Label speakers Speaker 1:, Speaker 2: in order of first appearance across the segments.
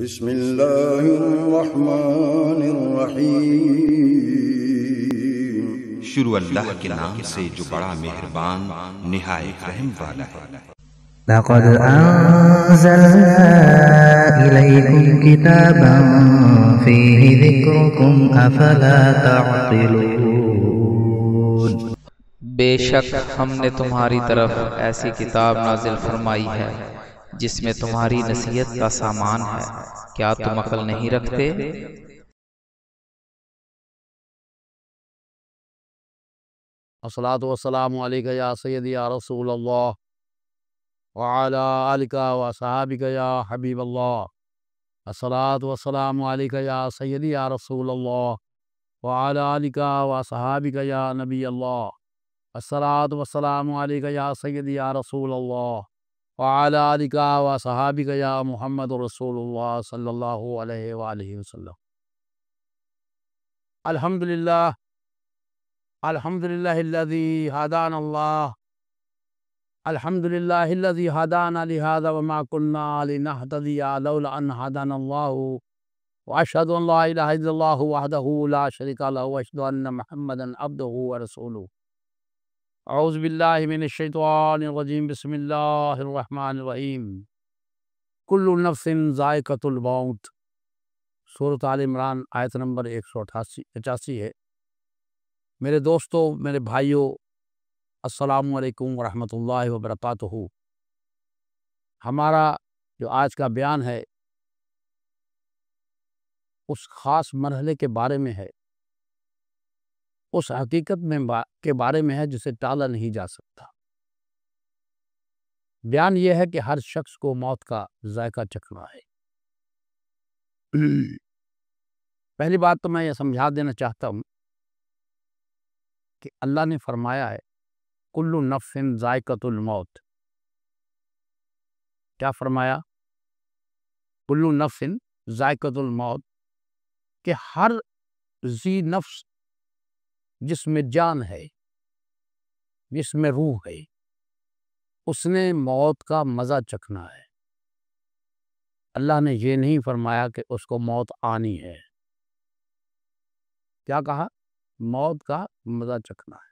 Speaker 1: بسم اللہ الرحمن الرحیم۔
Speaker 2: شروع اللہ کے نام سے جو بڑا مہربان نہایت رحم والا ہے۔
Speaker 3: لقد أنزلنا إليكم كتابا فيه ذكركم أفلا تعقلون۔
Speaker 4: بے شک ہم نے تمہاری طرف ایسی کتاب نازل فرمائی ہے جس میں تمہاری نصیحت کا سامان ہے، کیا تم عقل نہیں رکھتے؟
Speaker 5: الصلاۃ والسلام علیک یا سیدی یا رسول اللہ وعلی آلک و صحابک یا حبیب اللہ۔ الصلاۃ والسلام علیک یا سیدی یا رسول اللہ وعلی آلک و صحابک یا نبی اللہ۔ الصلاۃ والسلام علیک یا سیدی یا رسول اللہ وعلی آلک و صحابک یا محمد رسول اللہ صلی اللہ علیہ وآلہ وسلم۔ الحمدللہ الحمدللہ الذی ہدانا اللہ، الحمدللہ الذی ہدانا لہذا وما كنا لنہتدی لولا ان ہدانا اللہ، واشہد ان لا الہ الا اللہ وحدہ لا شریک لہ واشہد ان محمدا عبدہ ورسولہ۔ اعوذ باللہ من الشیطان الرجیم، بسم اللہ الرحمن الرحیم۔ کل نفس ذائقۃ الموت، سورۃ آل عمران آیت نمبر 185 ہے۔ میرے دوستو، میرے بھائیوں، السلام علیکم ورحمۃ اللہ وبرکاتہ۔ ہمارا جو آج کا بیان ہے اس خاص مرحلے کے بارے میں ہے، اس حقیقت کے بارے میں ہے جسے ٹالا نہیں جا سکتا۔ بیان یہ ہے کہ ہر شخص کو موت کا ذائقہ چکھنا ہے۔ پہلی بات تو میں یہ سمجھا دینا چاہتا ہوں کہ اللہ نے فرمایا ہے کل نفس ذائقۃ الموت۔ کیا فرمایا؟ کل نفس ذائقۃ الموت، کہ ہر ذی نفس جس میں جان ہے، جس میں روح ہے، اس نے موت کا مزہ چکھنا ہے۔ اللہ نے یہ نہیں فرمایا کہ اس کو موت آنی ہے۔ کیا کہا؟ موت کا مزہ چکھنا ہے۔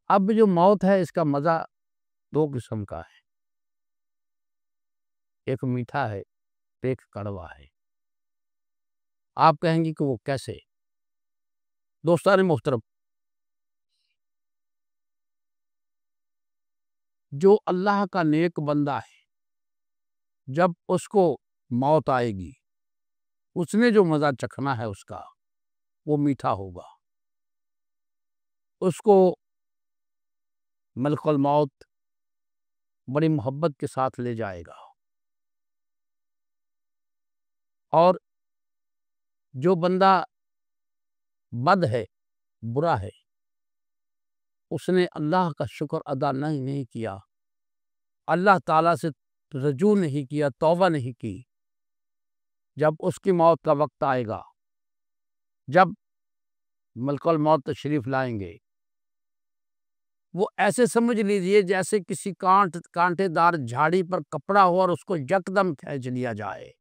Speaker 5: اب جو موت ہے اس کا مزہ دو قسم کا ہے، ایک میٹھا ہے، ایک کڑوا ہے۔ آپ کہیں گے کہ وہ کیسے؟ دوستان محترم، جو اللہ کا نیک بندہ ہے، جب اس کو موت آئے گی، اس نے جو مزہ چکھنا ہے اس کا وہ میٹھا ہوگا۔ اس کو ملک الموت بڑی محبت کے ساتھ لے جائے گا، اور جو بندہ بد ہے، برا ہے، اس نے اللہ کا شکر ادا نہیں کیا، اللہ تعالیٰ سے رجوع نہیں کیا، توبہ نہیں کی، جب اس کی موت کا وقت آئے گا، جب ملک الموت تشریف لائیں گے، وہ ایسے سمجھ لیجئے جیسے کسی کانٹے دار جھاڑی پر کپڑا ہو اور اس کو یکدم کھینچ لیا جائے۔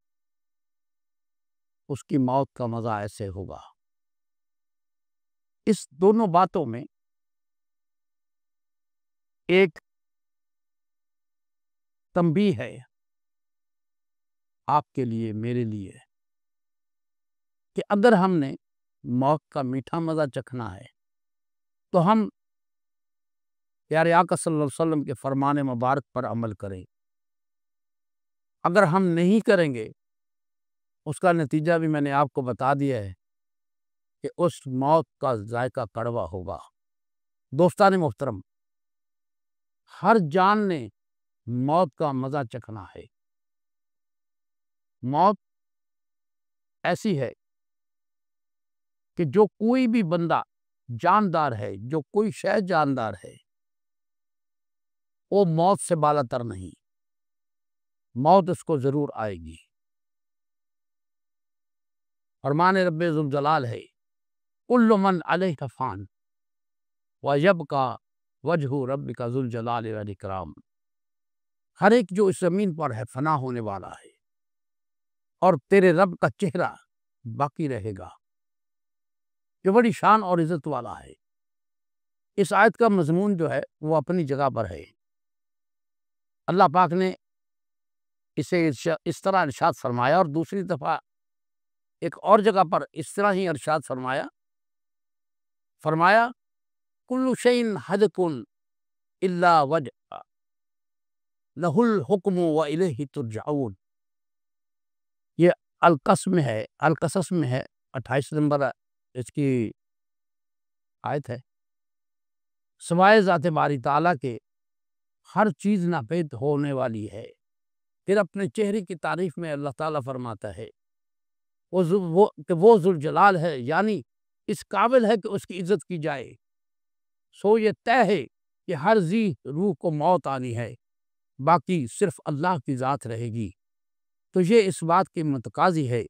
Speaker 5: اس کی موت کا مزہ ایسے ہوگا۔ اس دونوں باتوں میں ایک تنبیہ ہے آپ کے لیے، میرے لیے، کہ اگر ہم نے موت کا میٹھا مزہ چکھنا ہے تو ہم پیارے آقا صلی اللہ علیہ وسلم کے فرمان مبارک پر عمل کریں۔ اگر ہم نہیں کریں گے، اس کا نتیجہ بھی میں نے آپ کو بتا دیا ہے کہ اس موت کا ذائقہ کڑوا ہوگا۔ دوستان محترم، ہر جان نے موت کا مزہ چکھنا ہے۔ موت ایسی ہے کہ جو کوئی بھی بندہ جاندار ہے، جو کوئی شے جاندار ہے، وہ موت سے بالا تر نہیں، موت اس کو ضرور آئے گی۔ فرمان رب ذوالجلال ہے کل من علیہ فان ویبقی وجہ ربک ذوالجلال والاکرام۔ ہر ایک جو اس زمین پر ہے فنا ہونے والا ہے، اور تیرے رب کا چہرہ باقی رہے گا۔ یہ بڑی شان اور عزت والا ہے۔ اس آیت کا مضمون جو ہے وہ اپنی جگہ پر ہے۔ اللہ پاک نے اسے اس طرح ارشاد فرمایا، اور دوسری دفعہ ایک اور جگہ پر اس طرح ہی ارشاد فرمایا کل شیء ہالک الا وجہہ لہ الحکم والیہ ترجعون۔ یہ القصص میں ہے 28 نمبر اس کی آیت ہے۔ سوائے ذات باری تعالیٰ کے ہر چیز ناپید ہونے والی ہے۔ پھر اپنے چہرے کی تعریف میں اللہ تعالیٰ فرماتا ہے وہ ذوالجلال ہے، یعنی اس قابل ہے کہ اس کی عزت کی جائے۔ سو یہ طے ہے کہ ہر ذی روح کو موت آنی ہے، باقی صرف اللہ کی ذات رہے گی۔ تو یہ اس بات کی متقاضی ہے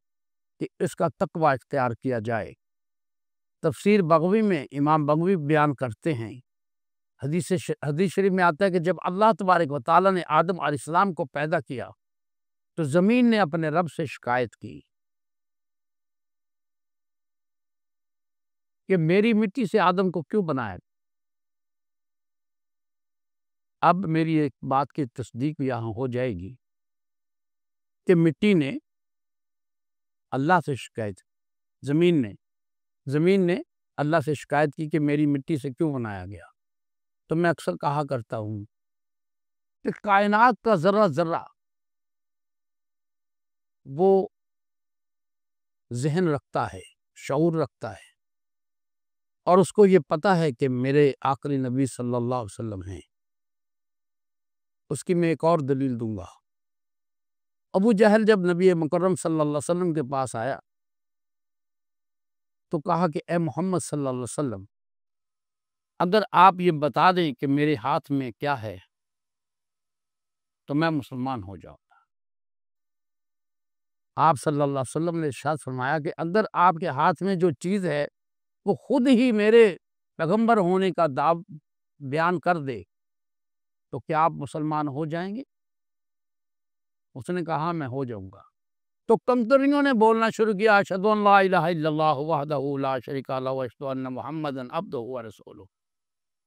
Speaker 5: کہ اس کا تقوی اختیار کیا جائے۔ تفسیر بغوی میں امام بغوی بیان کرتے ہیں، حدیث شریف میں آتا ہے کہ جب اللہ تبارک و تعالیٰ نے آدم علیہ السلام کو پیدا کیا تو زمین نے اپنے رب سے شکایت کی کہ میری مٹی سے آدم کو کیوں بنایا۔ اب میری ایک بات کی تصدیق یہاں ہو جائے گی کہ مٹی نے اللہ سے شکایت، زمین نے اللہ سے شکایت کی کہ میری مٹی سے کیوں بنایا گیا۔ تو میں اکثر کہا کرتا ہوں کہ کائنات کا ذرہ ذرہ وہ ذہن رکھتا ہے، شعور رکھتا ہے، اور اس کو یہ پتہ ہے کہ میرے آخری نبی صلی اللہ علیہ وسلم ہیں۔ اس کی میں ایک اور دلیل دوں گا۔ ابو جہل جب نبی مکرم صلی اللہ علیہ وسلم کے پاس آیا تو کہا کہ اے محمد صلی اللہ علیہ وسلم، اگر آپ یہ بتا دیں کہ میرے ہاتھ میں کیا ہے تو میں مسلمان ہو جاؤں گا۔ آپ صلی اللہ علیہ وسلم نے ارشاد فرمایا کہ اگر آپ کے ہاتھ میں جو چیز ہے وہ خود ہی میرے پیغمبر ہونے کا بیان کر دے تو کیا آپ مسلمان ہو جائیں گے؟ اس نے کہا میں ہو جاؤں گا۔ تو کمتریوں نے بولنا شروع کیا، اشہد ان لا الہ الا اللہ وحدہ لا شریک لہ واشہد ان محمدا عبدہ ورسولہ،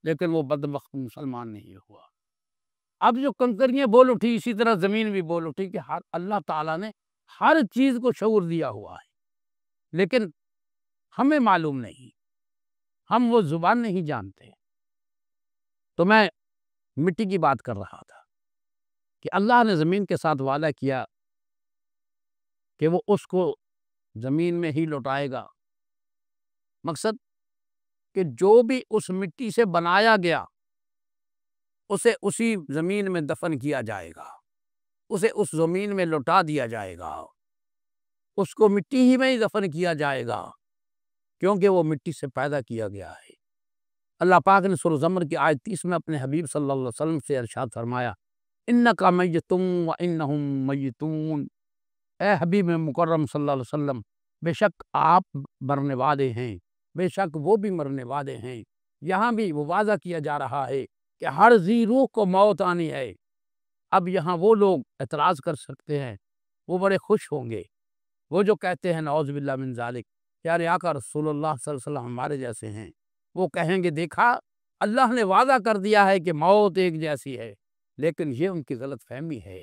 Speaker 5: لیکن وہ بدبخت مسلمان نہیں ہوا۔ اب جو کنکریاں بول اٹھی، اسی طرح زمین بھی بول اٹھی کہ اللہ تعالیٰ نے ہر چیز کو شعور دیا ہوا ہے، لیکن ہمیں معلوم نہیں، ہم وہ زبان نہیں جانتے۔ تو میں مٹی کی بات کر رہا تھا کہ اللہ نے زمین کے ساتھ وعدہ کیا کہ وہ اس کو زمین میں ہی لوٹائے گا۔ مقصد کہ جو بھی اس مٹی سے بنایا گیا اسے اسی زمین میں دفن کیا جائے گا، اسے اس زمین میں لوٹا دیا جائے گا، اس کو مٹی ہی میں ہی دفن کیا جائے گا، کیونکہ وہ مٹی سے پیدا کیا گیا ہے۔ اللہ پاک نے سورہ زمر کی آیت 30 میں اپنے حبیب صلی اللہ علیہ وسلم سے ارشاد فرمایا انک میت وانہم میتون۔ اے حبیب مکرم صلی اللہ علیہ وسلم، بے شک آپ مرنے والے ہیں، بے شک وہ بھی مرنے والے ہیں۔ یہاں بھی وہ واضح کیا جا رہا ہے کہ ہر ذی روح کو موت آنی ہے۔ اب یہاں وہ لوگ اعتراض کر سکتے ہیں، وہ بڑے خوش ہوں گے، وہ جو کہتے ہیں نعوذ باللہ من ذالک، پیارے آقا رسول اللہ صلی اللہ علیہ وسلم ہمارے جیسے ہیں، وہ کہیں گے دیکھا اللہ نے وعدہ کر دیا ہے کہ موت ایک جیسی ہے، لیکن یہ ان کی غلط فہمی ہے۔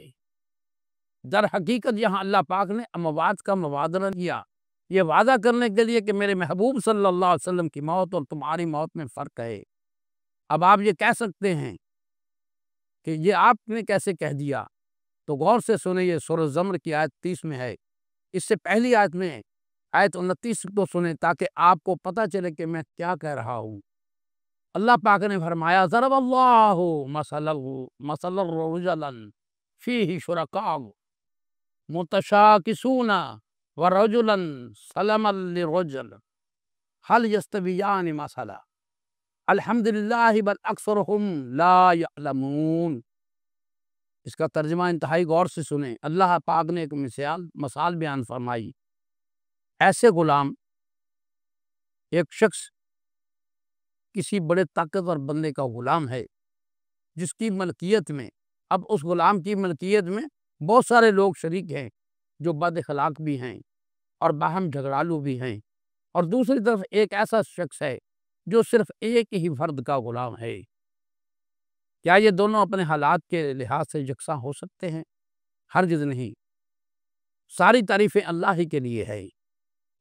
Speaker 5: در حقیقت یہاں اللہ پاک نے اموات کا مبادلہ کیا، یہ وعدہ کرنے کے لیے کہ میرے محبوب صلی اللہ علیہ وسلم کی موت اور تمہاری موت میں فرق ہے۔ اب آپ یہ کہہ سکتے ہیں کہ یہ آپ نے کیسے کہہ دیا، تو غور سے سنیں، یہ سورہ زمر کی آیت 30 میں ہے، اس سے پہلی آیت میں آیت 29 کو سنیں تاکہ آپ کو پتہ چلے کہ میں کیا کہہ رہا ہوں۔ اللہ پاک نے فرمایا ضرب اللہ مثلا رجلا فیہ شرکاء متشاکسون ورجلا سلما لرجل هل یستویان مثلا الحمدللہ بل اکثرهم لا یعلمون۔ اس کا ترجمہ انتہائی غور سے سنیں۔ اللہ پاک نے ایک مثال بیان فرمائی، ایسے غلام، ایک شخص کسی بڑے طاقتور بندے کا غلام ہے جس کی ملکیت میں، اب اس غلام کی ملکیت میں بہت سارے لوگ شریک ہیں، جو بد اخلاق بھی ہیں اور باہم جھگڑالو بھی ہیں، اور دوسری طرف ایک ایسا شخص ہے جو صرف ایک ہی فرد کا غلام ہے۔ کیا یہ دونوں اپنے حالات کے لحاظ سے یکساں ہو سکتے ہیں؟ ہرگز نہیں۔ ساری تعریفیں اللہ ہی کے لیے ہے،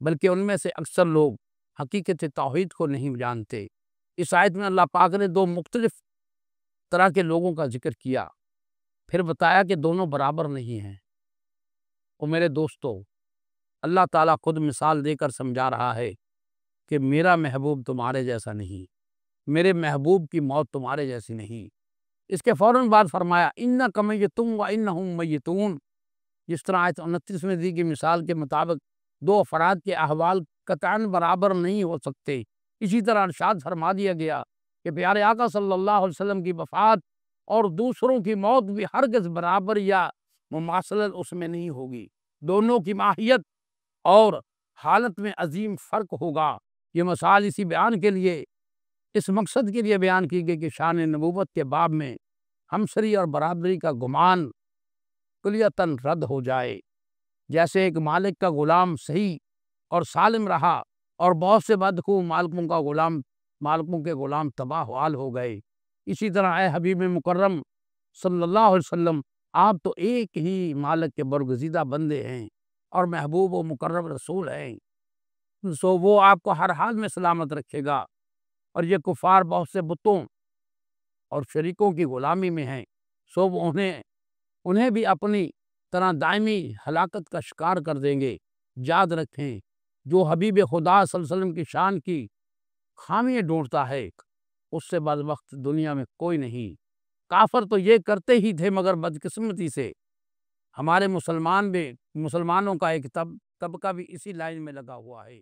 Speaker 5: بلکہ ان میں سے اکثر لوگ حقیقت توحید کو نہیں جانتے۔ اس آیت میں اللہ پاک نے دو مختلف طرح کے لوگوں کا ذکر کیا، پھر بتایا کہ دونوں برابر نہیں ہیں۔ اور میرے دوستو، اللہ تعالیٰ خود مثال دے کر سمجھا رہا ہے کہ میرا محبوب تمہارے جیسا نہیں، میرے محبوب کی موت تمہارے جیسی نہیں۔ اس کے فوراً بعد فرمایا اِنَّکَ مَیِّتٌ وَإِنَّهُم مَیِّتُونَ۔ جس طرح آیت 29 میں دی گئی مثال کے مطابق دو افراد کے احوال قطعاً برابر نہیں ہو سکتے، اسی طرح ارشاد فرما دیا گیا کہ پیارے آقا صلی اللہ علیہ وسلم کی وفات اور دوسروں کی موت بھی ہرگز برابر یا مماثلت اس میں نہیں ہوگی۔ دونوں کی ماہیت اور حالت میں عظیم فرق ہوگا۔ یہ مثال اسی بیان کے لیے، اس مقصد کے لیے بیان کی گئی کہ شان نبوت کے باب میں ہمسری اور برابری کا گمان کلیتاً رد ہو جائے۔ جیسے ایک مالک کا غلام صحیح اور سالم رہا اور بہت سے بدخو مالکوں کے غلام تباہ حال ہو گئے، اسی طرح اے حبیب مکرم صلی اللہ علیہ وسلم، آپ تو ایک ہی مالک کے برگزیدہ بندے ہیں اور محبوب و مکرم رسول ہیں، سو وہ آپ کو ہر حال میں سلامت رکھے گا۔ اور یہ کفار بہت سے بتوں اور شریکوں کی غلامی میں ہیں، سو وہ انہیں بھی اپنی طرح دائمی ہلاکت کا شکار کر دیں گے۔ یاد رکھیں، جو حبیب خدا صلی اللہ علیہ وسلم کی شان کی خامیاں ڈھونڈتا ہے، اس سے بعد وقت دنیا میں کوئی نہیں۔ کافر تو یہ کرتے ہی تھے، مگر بدقسمتی سے ہمارے مسلمانوں کا ایک طبقہ بھی اسی لائن میں لگا ہوا ہے۔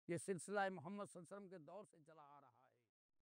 Speaker 5: یہ سلسلہ محمد صلی اللہ علیہ وسلم کے دور سے چلا آ رہا ہے۔